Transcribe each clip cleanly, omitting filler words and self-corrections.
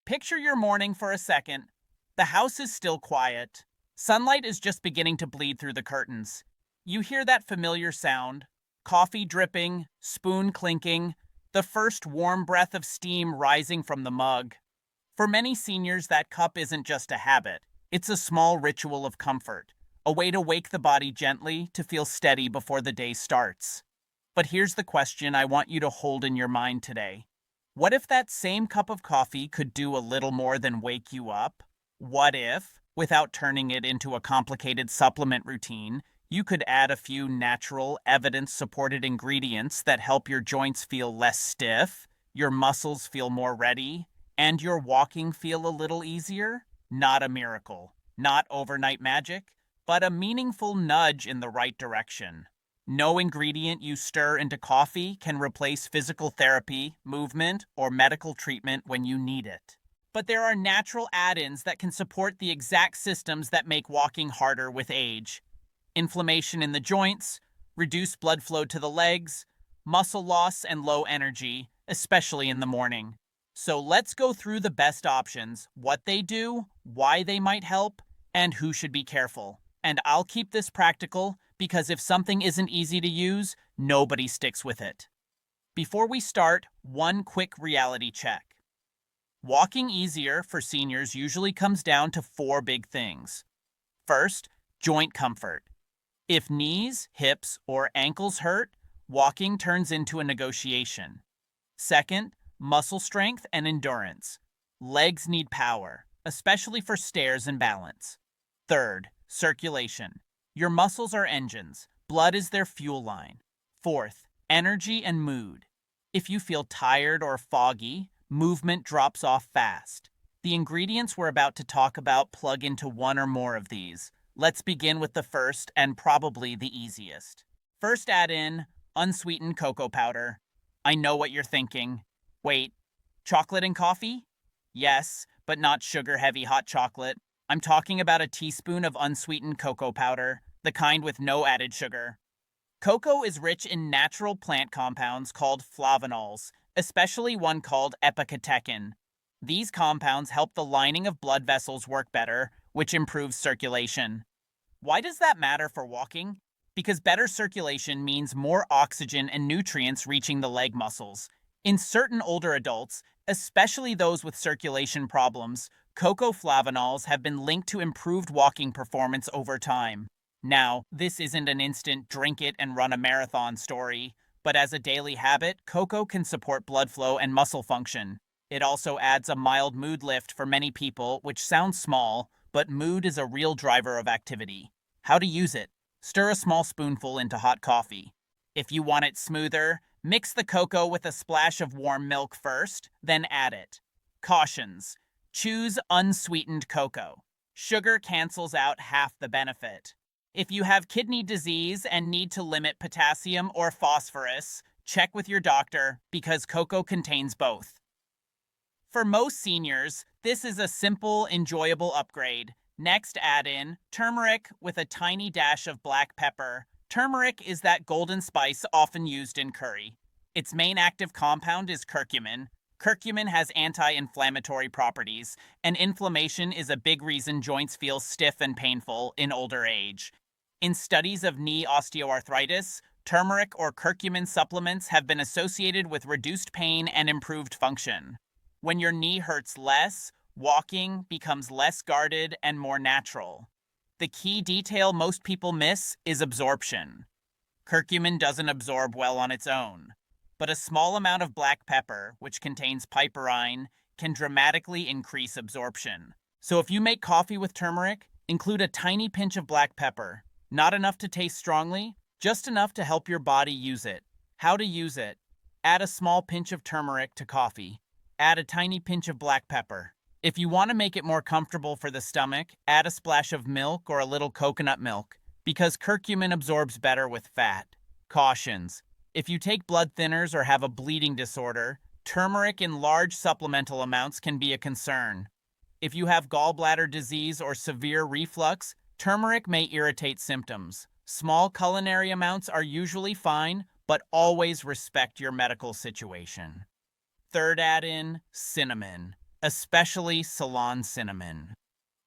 Picture your morning for a second. The house is still quiet. Sunlight is just beginning to bleed through the curtains. You hear that familiar sound, coffee dripping, spoon clinking, the first warm breath of steam rising from the mug. For many seniors, that cup isn't just a habit. It's a small ritual of comfort, a way to wake the body gently to feel steady before the day starts. But here's the question I want you to hold in your mind today. What if that same cup of coffee could do a little more than wake you up? What if, without turning it into a complicated supplement routine, you could add a few natural, evidence-supported ingredients that help your joints feel less stiff, your muscles feel more ready, and your walking feel a little easier? Not a miracle, not overnight magic, but a meaningful nudge in the right direction. No ingredient you stir into coffee can replace physical therapy, movement, or medical treatment when you need it. But there are natural add-ins that can support the exact systems that make walking harder with age. Inflammation in the joints, reduced blood flow to the legs, muscle loss, and low energy, especially in the morning. So let's go through the best options, what they do, why they might help, and who should be careful. And I'll keep this practical, because if something isn't easy to use, nobody sticks with it. Before we start, one quick reality check. Walking easier for seniors usually comes down to 4 big things. First, joint comfort. If knees, hips, or ankles hurt, walking turns into a negotiation. Second, muscle strength and endurance. Legs need power, especially for stairs and balance. Third, circulation. Your muscles are engines. Blood is their fuel line. Fourth, energy and mood. If you feel tired or foggy, movement drops off fast. The ingredients we're about to talk about plug into one or more of these. Let's begin with the first and probably the easiest. First, add in unsweetened cocoa powder. I know what you're thinking. Wait, chocolate and coffee? Yes, but not sugar-heavy hot chocolate. I'm talking about a teaspoon of unsweetened cocoa powder, the kind with no added sugar. Cocoa is rich in natural plant compounds called flavanols, especially one called epicatechin. These compounds help the lining of blood vessels work better, which improves circulation. Why does that matter for walking? Because better circulation means more oxygen and nutrients reaching the leg muscles. In certain older adults, especially those with circulation problems, cocoa flavanols have been linked to improved walking performance over time. Now, this isn't an instant drink it and run a marathon story, but as a daily habit, cocoa can support blood flow and muscle function. It also adds a mild mood lift for many people, which sounds small, but mood is a real driver of activity. How to use it? Stir a small spoonful into hot coffee. If you want it smoother, mix the cocoa with a splash of warm milk first, then add it. Cautions: choose unsweetened cocoa. Sugar cancels out half the benefit. If you have kidney disease and need to limit potassium or phosphorus, check with your doctor because cocoa contains both. For most seniors, this is a simple, enjoyable upgrade. Next, add in turmeric with a tiny dash of black pepper. Turmeric is that golden spice often used in curry. Its main active compound is curcumin. Curcumin has anti-inflammatory properties, and inflammation is a big reason joints feel stiff and painful in older age. In studies of knee osteoarthritis, turmeric or curcumin supplements have been associated with reduced pain and improved function. When your knee hurts less, walking becomes less guarded and more natural. The key detail most people miss is absorption. Curcumin doesn't absorb well on its own, but a small amount of black pepper, which contains piperine, can dramatically increase absorption. So if you make coffee with turmeric, include a tiny pinch of black pepper. Not enough to taste strongly, just enough to help your body use it. How to use it? Add a small pinch of turmeric to coffee. Add a tiny pinch of black pepper. If you want to make it more comfortable for the stomach, add a splash of milk or a little coconut milk, because curcumin absorbs better with fat. Cautions: if you take blood thinners or have a bleeding disorder, turmeric in large supplemental amounts can be a concern. If you have gallbladder disease or severe reflux, turmeric may irritate symptoms. Small culinary amounts are usually fine, but always respect your medical situation. Third add-in, cinnamon. especially Ceylon cinnamon.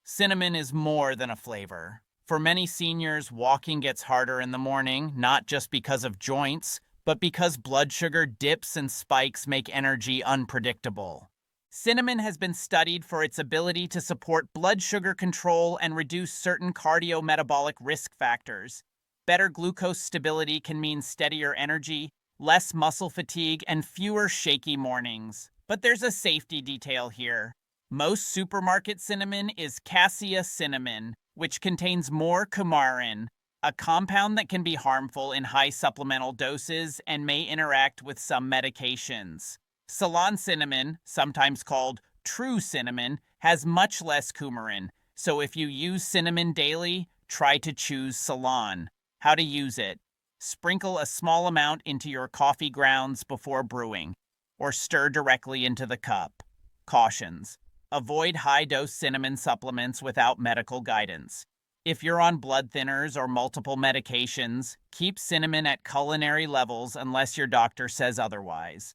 Cinnamon is more than a flavor. For many seniors, walking gets harder in the morning, not just because of joints, but because blood sugar dips and spikes make energy unpredictable. Cinnamon has been studied for its ability to support blood sugar control and reduce certain cardiometabolic risk factors. Better glucose stability can mean steadier energy, less muscle fatigue, and fewer shaky mornings. But there's a safety detail here. Most supermarket cinnamon is cassia cinnamon, which contains more coumarin, a compound that can be harmful in high supplemental doses and may interact with some medications. Ceylon cinnamon, sometimes called true cinnamon, has much less coumarin, so if you use cinnamon daily, try to choose Ceylon. How to use it. Sprinkle a small amount into your coffee grounds before brewing, or stir directly into the cup. Cautions. Avoid high-dose cinnamon supplements without medical guidance. If you're on blood thinners or multiple medications, keep cinnamon at culinary levels unless your doctor says otherwise.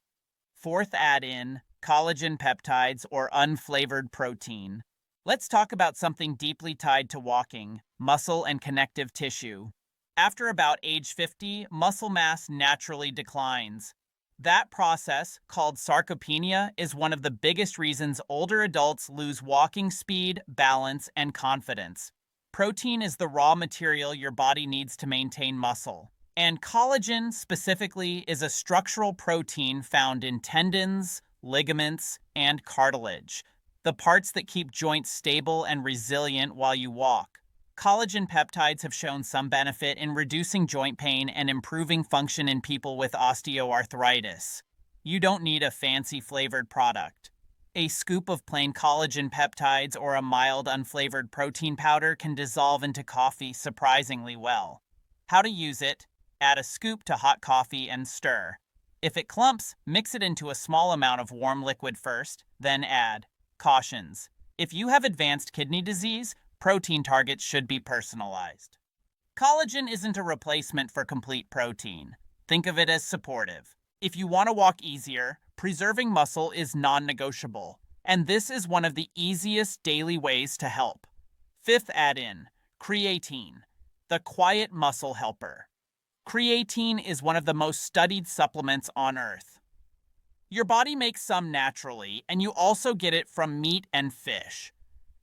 Fourth add-in, collagen peptides or unflavored protein. Let's talk about something deeply tied to walking, muscle and connective tissue. After about age 50, muscle mass naturally declines. That process, called sarcopenia, is one of the biggest reasons older adults lose walking speed, balance, and confidence. Protein is the raw material your body needs to maintain muscle. And collagen, specifically, is a structural protein found in tendons, ligaments, and cartilage, the parts that keep joints stable and resilient while you walk. Collagen peptides have shown some benefit in reducing joint pain and improving function in people with osteoarthritis. You don't need a fancy flavored product. A scoop of plain collagen peptides or a mild unflavored protein powder can dissolve into coffee surprisingly well. How to use it? Add a scoop to hot coffee and stir. If it clumps, mix it into a small amount of warm liquid first, then add. Cautions. If you have advanced kidney disease, protein targets should be personalized. Collagen isn't a replacement for complete protein. Think of it as supportive. If you want to walk easier, preserving muscle is non-negotiable, and this is one of the easiest daily ways to help. Fifth add-in, creatine, the quiet muscle helper. Creatine is one of the most studied supplements on Earth. Your body makes some naturally, and you also get it from meat and fish.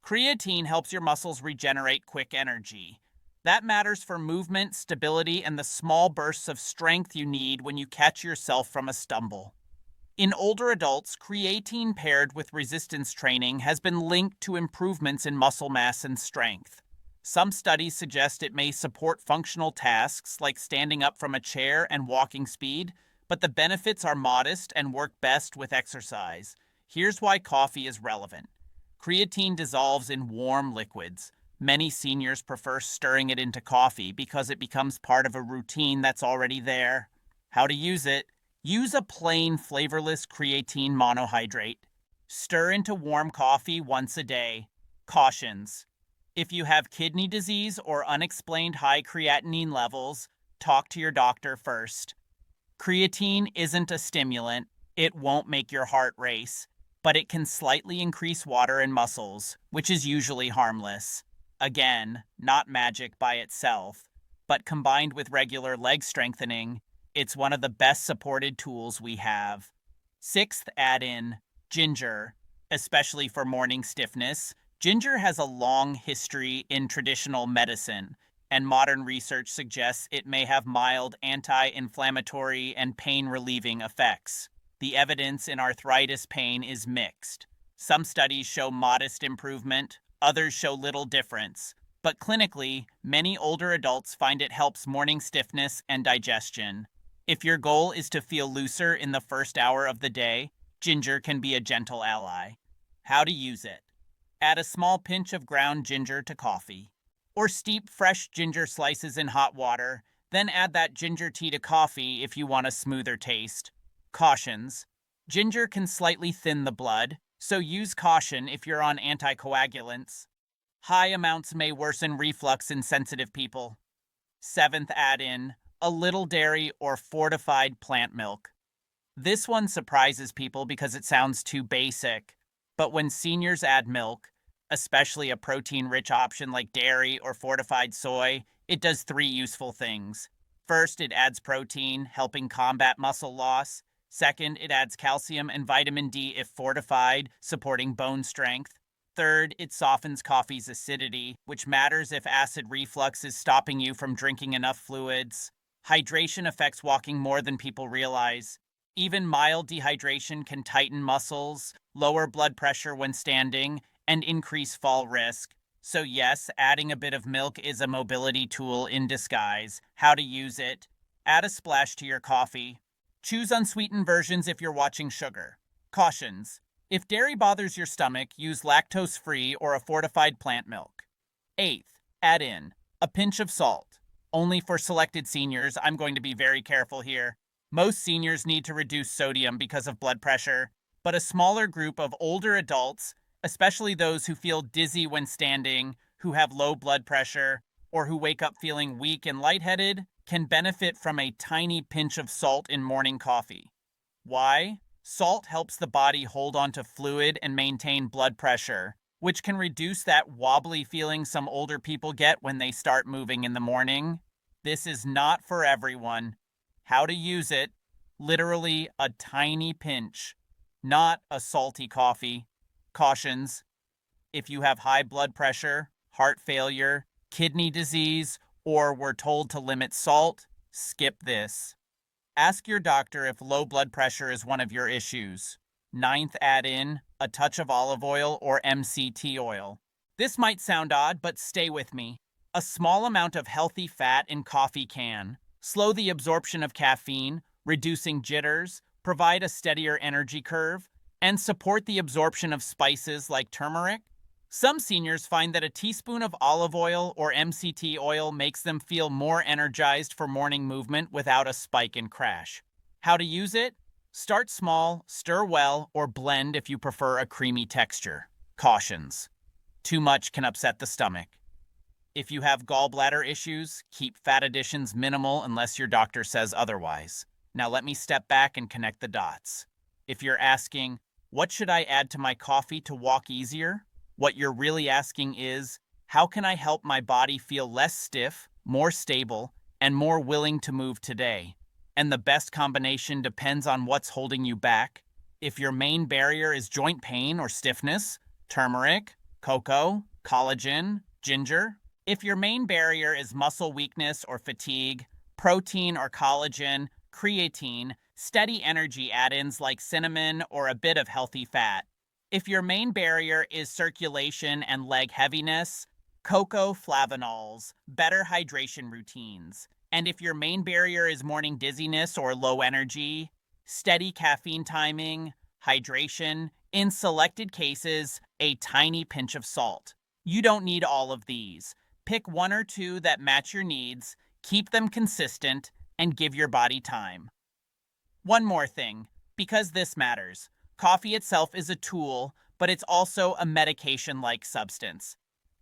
Creatine helps your muscles regenerate quick energy. That matters for movement, stability, and the small bursts of strength you need when you catch yourself from a stumble. In older adults, creatine paired with resistance training has been linked to improvements in muscle mass and strength. Some studies suggest it may support functional tasks like standing up from a chair and walking speed, but the benefits are modest and work best with exercise. Here's why coffee is relevant. Creatine dissolves in warm liquids. Many seniors prefer stirring it into coffee because it becomes part of a routine that's already there. How to use it? Use a plain, flavorless creatine monohydrate. Stir into warm coffee once a day. Cautions. If you have kidney disease or unexplained high creatinine levels, talk to your doctor first. Creatine isn't a stimulant. It won't make your heart race, but it can slightly increase water in muscles, which is usually harmless. Again, not magic by itself, but combined with regular leg strengthening, it's one of the best supported tools we have. Sixth add-in, ginger. Especially for morning stiffness, ginger has a long history in traditional medicine, and modern research suggests it may have mild anti-inflammatory and pain-relieving effects. The evidence in arthritis pain is mixed. Some studies show modest improvement, others show little difference. But clinically, many older adults find it helps morning stiffness and digestion. If your goal is to feel looser in the first hour of the day, ginger can be a gentle ally. How to use it? Add a small pinch of ground ginger to coffee. Or steep fresh ginger slices in hot water, then add that ginger tea to coffee if you want a smoother taste. Cautions. Ginger can slightly thin the blood, so use caution if you're on anticoagulants. High amounts may worsen reflux in sensitive people. Seventh add-in, a little dairy or fortified plant milk. This one surprises people because it sounds too basic. But when seniors add milk, especially a protein-rich option like dairy or fortified soy, it does three useful things. First, it adds protein, helping combat muscle loss. Second, it adds calcium and vitamin D if fortified, supporting bone strength. Third, it softens coffee's acidity, which matters if acid reflux is stopping you from drinking enough fluids. Hydration affects walking more than people realize. Even mild dehydration can tighten muscles, lower blood pressure when standing, and increase fall risk. So yes, adding a bit of milk is a mobility tool in disguise. How to use it? Add a splash to your coffee. Choose unsweetened versions if you're watching sugar. Cautions. If dairy bothers your stomach, use lactose-free or a fortified plant milk. Eighth, add in a pinch of salt. Only for selected seniors, I'm going to be very careful here. Most seniors need to reduce sodium because of blood pressure, but a smaller group of older adults, especially those who feel dizzy when standing, who have low blood pressure, or who wake up feeling weak and lightheaded, can benefit from a tiny pinch of salt in morning coffee. Why? Salt helps the body hold on to fluid and maintain blood pressure, which can reduce that wobbly feeling some older people get when they start moving in the morning. This is not for everyone. How to use it? Literally a tiny pinch, not a salty coffee. Cautions. If you have high blood pressure, heart failure, kidney disease, or were told to limit salt, skip this. Ask your doctor if low blood pressure is one of your issues. Ninth, add in a touch of olive oil or MCT oil. This might sound odd, but stay with me. A small amount of healthy fat in coffee can slow the absorption of caffeine, reducing jitters, provide a steadier energy curve, and support the absorption of spices like turmeric. Some seniors find that a teaspoon of olive oil or MCT oil makes them feel more energized for morning movement without a spike and crash. How to use it? Start small, stir well, or blend if you prefer a creamy texture. Cautions. Too much can upset the stomach. If you have gallbladder issues, keep fat additions minimal unless your doctor says otherwise. Now let me step back and connect the dots. If you're asking, what should I add to my coffee to walk easier? What you're really asking is, how can I help my body feel less stiff, more stable, and more willing to move today? And the best combination depends on what's holding you back. If your main barrier is joint pain or stiffness, turmeric, cocoa, collagen, ginger. If your main barrier is muscle weakness or fatigue, protein or collagen, creatine, steady energy add-ins like cinnamon or a bit of healthy fat. If your main barrier is circulation and leg heaviness, cocoa flavanols, better hydration routines. And if your main barrier is morning dizziness or low energy, steady caffeine timing, hydration, in selected cases, a tiny pinch of salt. You don't need all of these. Pick one or two that match your needs, keep them consistent, and give your body time. One more thing, because this matters. Coffee itself is a tool, but it's also a medication-like substance.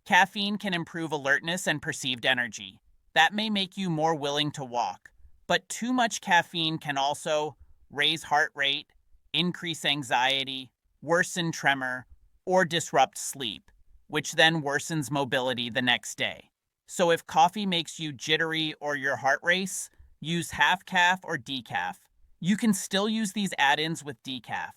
Caffeine can improve alertness and perceived energy. That may make you more willing to walk, but too much caffeine can also raise heart rate, increase anxiety, worsen tremor, or disrupt sleep, which then worsens mobility the next day. So if coffee makes you jittery or your heart race, use half calf or decaf. You can still use these add-ins with decaf.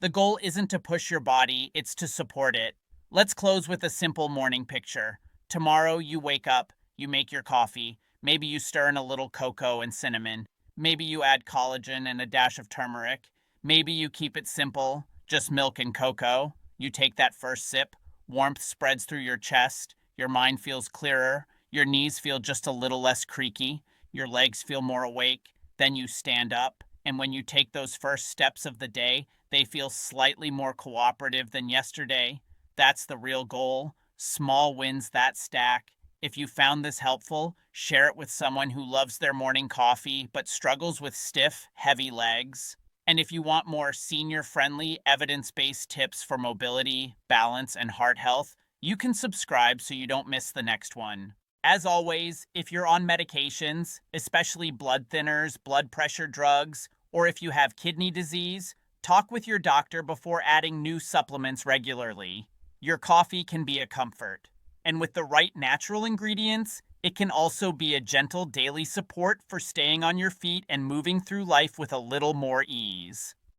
The goal isn't to push your body, it's to support it. Let's close with a simple morning picture. Tomorrow you wake up, you make your coffee, maybe you stir in a little cocoa and cinnamon, maybe you add collagen and a dash of turmeric, maybe you keep it simple, just milk and cocoa. You take that first sip, warmth spreads through your chest, your mind feels clearer, your knees feel just a little less creaky, your legs feel more awake, then you stand up, and when you take those first steps of the day, they feel slightly more cooperative than yesterday. That's the real goal. Small wins that stack. If you found this helpful, share it with someone who loves their morning coffee but struggles with stiff, heavy legs. And if you want more senior-friendly, evidence-based tips for mobility, balance, and heart health, you can subscribe so you don't miss the next one. As always, if you're on medications, especially blood thinners, blood pressure drugs, or if you have kidney disease, Talk with your doctor before adding new supplements regularly. Your coffee can be a comfort, and with the right natural ingredients, it can also be a gentle daily support for staying on your feet and moving through life with a little more ease.